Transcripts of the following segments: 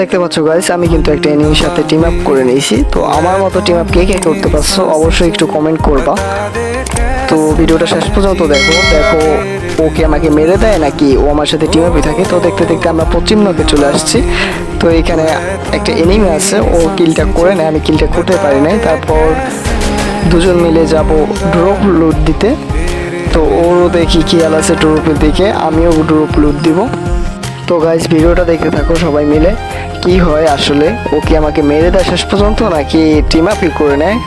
দেখতে পাচ্ছ গাইস, আমি কিন্তু একটা এনিমির সাথে টিম আপ করে নিয়েছি। তো আমার মতো টিম আপ কে কে করতে পারছো অবশ্যই একটু কমেন্ট করবা। তো ভিডিওটা শেষ পর্যন্ত দেখো দেখো ওকে আমাকে মেরে দেয় নাকি ও আমার সাথে টিম আপই থাকে। তো দেখতে দেখতে আমরা পশ্চিম নকে চলে আসছি। তো এখানে একটা এনিমি আছে, ও কিলটা করে নেয়, আমি কিলটা করতে পারি নাই। তারপর দুজন মিলে যাব ড্রপ লুট দিতে। তো ওরও দেখি খেয়াল আছে ড্রপের দিকে, আমিও ড্রপ লুট দিব। তো গাইস ভিডিওটা দেখতে থাকো সবাই মিলে, কি হয় আসলে ও কি আমাকে মেরে দেয় শেষ পর্যন্ত নাকি টিম আপই করে নেয়।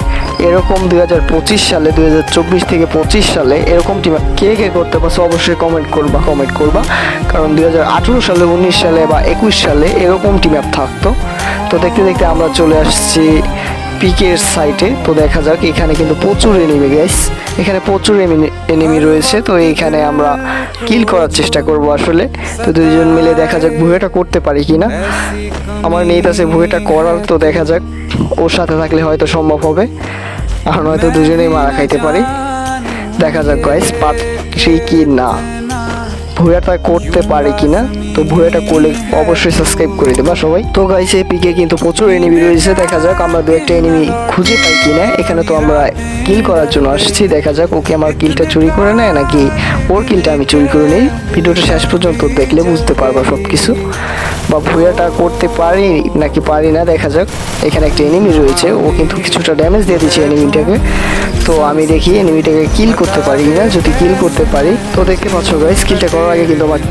এরকম 2025 সালে 2024 থেকে 25 সালে এরকম টিম আপ কে কে করতে পারছো অবশ্যই কমেন্ট করবা। কারণ 2018 সালে 19 সালে বা 21 সালে এরকম টিম আপ থাকতো। তো দেখতে দেখতে আমরা চলে আসছি পিকের সাইটে। তো দেখা যাক, এখানে কিন্তু প্রচুর এনিমি গাইস, এখানে প্রচুর এনিমি রয়েছে। তো এইখানে আমরা কিল করার চেষ্টা করব আসলে। তো দুইজন মিলে দেখা যাক ভুয়েটা করতে পারি কিনা। আমার নিয়ত আছে ভুয়েটা করার, তো দেখা যাক ওর সাথে থাকলে হয়তো সম্ভব হবে, আর হয়তো দুজনেই মারা খাইতে পারি। দেখা যাক গাইস পাচ্ছি কি না, ভুয়াটা করতে পারে কিনা। তো ভুয়াটা করলে অবশ্যই সাবস্ক্রাইব করে দেবা সবাই। তো গাইস এই পিকে কিন্তু প্রচুর এনিমি রয়েছে, দেখা যাক আমরা দু একটা এনিমি খুঁজে পাই কিনা। এখানে তো আমরা কিল করার জন্য আসছি, দেখা যাক ওকে আমার কিলটা চুরি করে নেয় নাকি ওর কিলটা আমি চুরি করে নিই। ভিডিওটা শেষ পর্যন্ত দেখলে বুঝতে পারবা সব কিছু, বা ভুয়াটা করতে পারি নাকি পারি না। দেখা যাক, এখানে একটা এনিমি রয়েছে, ও কিন্তু কিছুটা ড্যামেজ দিয়ে দিচ্ছে এনিমিটাকে। তো আমি দেখি এনিমিটাকে কিল করতে পারি না, যদি কিল করতে পারি। তো দেখতে পাচ্ছ গাইস কিলটা করার আগে কিন্তু আমার